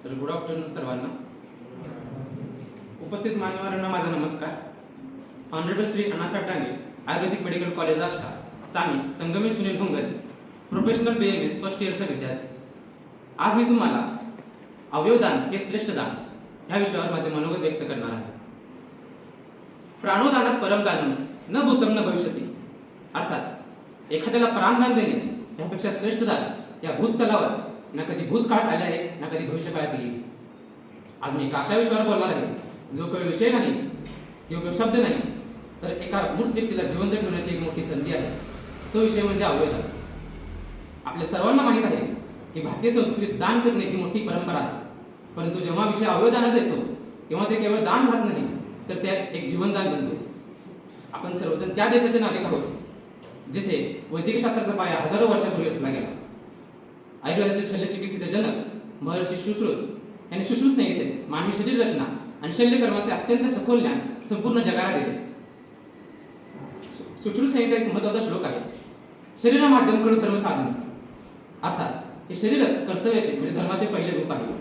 तर good afternoon सर्वांना. उपस्थित मान्यवरांना माझा नमस्कार. Honourable Shri Annasaheb Dange Ayurvedic medical college Ashta, चाणी, Sangamesh Sunil Bhungal, professional BMS first इयरचा विद्यार्थी. आज मी तुम्हाला अवयवदान हे श्रेष्ठ दान ह्या विषयावर माझे मनोगत व्यक्त करणार आहे. प्राणोदानात परमदानम न भूतम न भविष्यती. अर्थात एखाद्याला प्राणदान देणे यापेक्षा श्रेष्ठ दान या भूतलावर ना कधी भूतकाळात आले आहे ना कधी भविष्यकाळात येईल. आज मी एका अशा विषयावर बोलणार आहे जो काही विषय नाही किंवा शब्द नाही, तर एका मूर्त व्यक्तीला जिवंत ठेवण्याची एक मोठी संधी आहे. तो विषय म्हणजे अवयवदान. आपल्या सर्वांना माहीत आहे की भारतीय संस्कृतीत दान करणे ही मोठी परंपरा आहे. परंतु जेव्हा विषय अवयवदानाचा येतो तेव्हा ते केवळ दान राहत नाही, तर त्यात एक जीवनदान बनते. आपण सर्वजण त्या देशाचे नागरिक आहोत जिथे वैद्यकीय शास्त्राचा पाया हजारो वर्षापूर्वी रचला गेला. आयुर्वेदातील शल्यचिकित्सेचे जनक महर्षी सुश्रुत यांनी सुश्रुत संहितेत मानवी शरीर रचना आणि शल्यकर्माचे अत्यंत सखोल ज्ञान संपूर्ण जगाला दिले. सुश्रुत संहितेत एक महत्त्वाचा श्लोक आहे, शरीर माध्यम खडू धर्म साधन. अर्थात हे शरीरच कर्तव्याचे म्हणजे धर्माचे पहिले रूप आहे.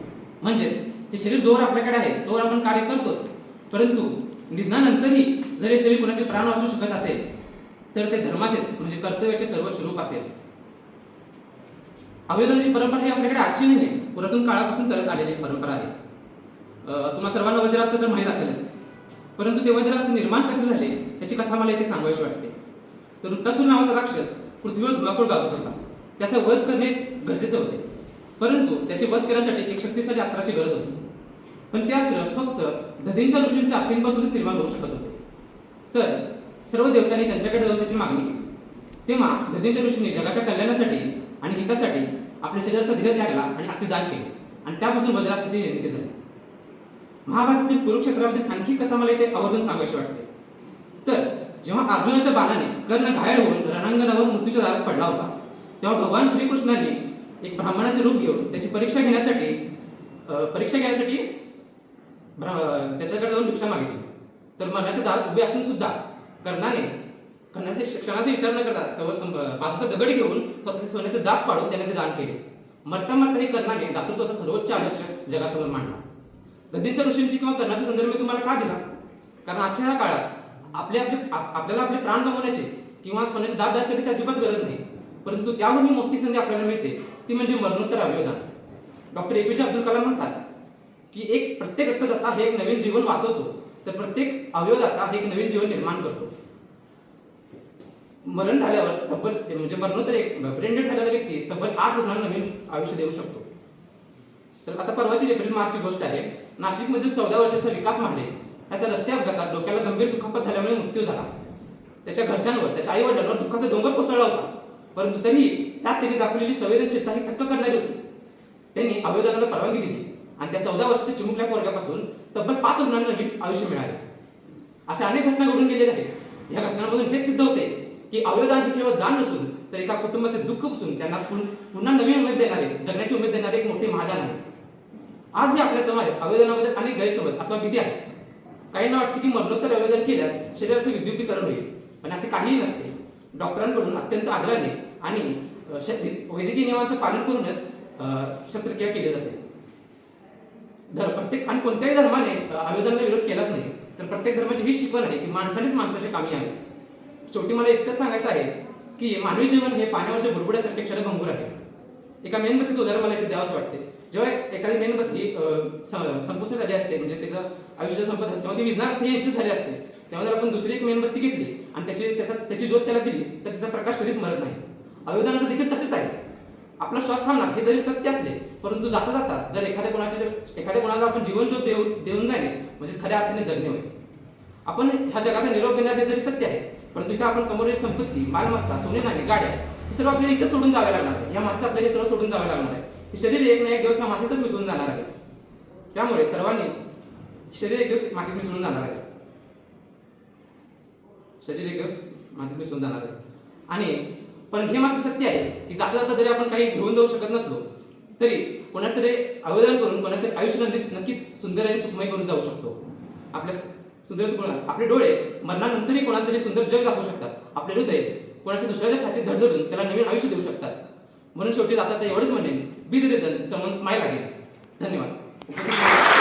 म्हणजेच हे शरीर जोवर आपल्याकडे आहे तोवर आपण कार्य करतोच, परंतु निधनानंतरही जर हे शरीर कोणाचे प्राण वाचू शकत असेल तर ते धर्माचेच म्हणजे कर्तव्याचे सर्वोच्च रूप असेल. अवयवदानाची परंपरा ही आपल्याकडे आजची नाही, पुरातन काळापासून चालत आलेली परंपरा आहे. तुम्हा सर्वांना वज्रास्त्र तर माहीत असेलच, परंतु ते वज्रास्त्र निर्माण कसे झाले याची कथा मला इथे सांगायची वाटते. तर वृत्तासूर नावाचा राक्षस पृथ्वीवर धुमाकूळ गाजत होता. त्याचा वध करणे गरजेचे होते, परंतु त्याचे वध करण्यासाठी एक शक्तिशाली अस्त्राची गरज होती. पण ते अस्त्र फक्त दधींच्या ऋषींच्या अस्तींपासूनच निर्माण होऊ शकत होते. तर सर्व देवतांनी त्यांच्याकडे जाऊन त्याची मागणी केली. तेव्हा दधींच्या ऋषींनी जगाच्या कल्याणासाठी आणि हितासाठी आपल्या शरीराचा धीर त्यागला आणि अस्ति दान केले आणि त्यापासून वज्रास्त्राची निर्मिती झाली. महाभारतातील कुरुक्षेत्रामध्ये आणखी कथा मला इथे आवर्जून सांगायची वाटते. तर जेव्हा अर्जुनाच्या बाणाने कर्ण घायल होऊन रणांगणावर मृत्यूच्या दारात पडला होता, तेव्हा भगवान श्रीकृष्णांनी एक ब्राह्मणाचे रूप घेऊन त्याची परीक्षा घेण्यासाठी त्याच्याकडे जाऊन भिक्षा मागितली. तर मरणाच्या दारात उभे असून सुद्धा कर्णाचे क्षणाचा विचार न करता बाजूचा दगड घेऊन फक्त सोन्याचे दात पाडून त्याने ते दान केले. मरता मरता हे कर्णाने दातृत्वाचा सर्वोच्च आदर्श जगासमोर मांडला. दधींच्या ऋषींची किंवा कर्णाचा संदर्भ मी तुम्हाला का दिला? कारण आजच्या ह्या काळात आपल्याला आपले प्राण गमवण्याचे किंवा सोन्याचे दात दान करण्याची अजिबात गरज नाही, परंतु त्याहून ही मोठी संधी आपल्याला मिळते, ती म्हणजे मरणोत्तर अवयवदान. डॉक्टर APJ अब्दुल कलाम म्हणतात की प्रत्येक रक्तदाता हे एक नवीन जीवन वाचवतो, तर प्रत्येक अवयवदाता हे एक नवीन जीवन निर्माण करतो. मरण झाल्यावर तब्बल म्हणजे मरणोत्तर ब्रेन डेड झालेला व्यक्ती तब्बल 8 रुग्णांना नवीन आयुष्य देऊ शकतो. तर आता परवाची एप्रिल मार्चची गोष्ट आहे. नाशिकमधील 14 वर्षाचा विकास महाले त्याचा रस्ते अपघातात डोक्याला गंभीर दुखापत झाल्यामुळे मृत्यू झाला. त्याच्या घरच्यांवर त्याच्या आई वडिलांवर दुःखाचा डोंगर कोसळला होता, परंतु तरीही त्यात त्यांनी दाखवलेली संवेदनशीलता ही थक्क करणारी होती. त्यांनी अवयवदानाला परवानगी दिली आणि त्या 14 वर्षाच्या चिमुकल्या पोरग्यापासून तब्बल 5 रुग्णांना नवीन आयुष्य मिळाले. अशा अनेक घटना घडून गेलेल्या आहेत. या घटनांमधून हेच सिद्ध होते की अवयवदान हे केवळ दान नसून तर एका कुटुंबाचे दुःख पुसून त्यांना पुन्हा नवीन उमेद देणारे, जगण्याची उमेद देणारे एक मोठे महादान आहे. आज जे आपल्या समाजात अवयवदानाबद्दल अनेक गैरसमज अथवा भीती आहे. काहींना वाटते की मरणोत्तर अवयवदान केल्यास शरीराचे विद्युतीकरण होईल, पण असे काहीही नसते. डॉक्टरांकडून अत्यंत आदराने आणि वैद्यकीय नियमांचं पालन करूनच शस्त्रक्रिया केली जाते. प्रत्येक आणि कोणत्याही धर्माने अवयवदानाला विरोध केलाच नाही, तर प्रत्येक धर्माची ही शिकवण आहे की माणसानेच माणसाचे कामी आहे. शेवटी मला इतकंच सांगायचं आहे की मानवी जीवन हे पाण्यावरच्या बुडबुड्यासारखे क्षणभंगूर आहे. एका मेणबत्तीचं उदाहरण मला इथे द्यावंच वाटते. जेव्हा एखादी मेणबत्ती संपुष्ट झाली असते, म्हणजे त्याचं आयुष्य संपत असते, तेव्हा ती विझणार असते, यांची झाली असते, तेव्हा जर आपण दुसरी एक मेणबत्ती घेतली आणि त्याची ज्योत त्याला दिली तर त्याचा प्रकाश कधीच मरत नाही. अवयवदानाचं देखील तसेच आहे. आपला श्वास थांबणार हे जरी सत्य असले, परंतु जाता जाता जर एखाद्या कोणाला आपण जीवन ज्योत देऊन जाणे म्हणजे खऱ्या अर्थाने जगणे होय. आपण ह्या जगाचा निरोप घेणार हे जरी सत्य आहे, परंतु इथं आपण कमवलेली संपत्ती, मालमत्ता, सोने नाणी, गाड्या हे सर्व आपल्याला इथं सोडून जावे लागणार आहे. या मातीत आपल्याला हे सर्व सोडून जावे लागणार आहे. हे शरीर एक ना एक दिवस या मातीतच मिसळून जाणार आहे. त्यामुळे सर्वांनी शरीर एक दिवस मातीत मिसळून जाणार आहे. आणि पण हे मात्र सत्य आहे की जाता जाता जरी आपण काही घेऊन जाऊ शकत नसलो तरी कोणाच तरी अवयवदान करून कोणाच तरी आयुष्य नक्कीच सुंदर आणि सुखमय करून जाऊ शकतो. आपले डोळे मरणानंतरही कोणाला तरी सुंदर जग दाखवू शकतात. आपले हृदय कोणाच्या दुसऱ्याच्या छातीत धडधडून त्याला नवीन आयुष्य देऊ शकतात. म्हणून शेवटी जाता एवढंच म्हणेन, be the reason someone smile again. धन्यवाद. उपस्थित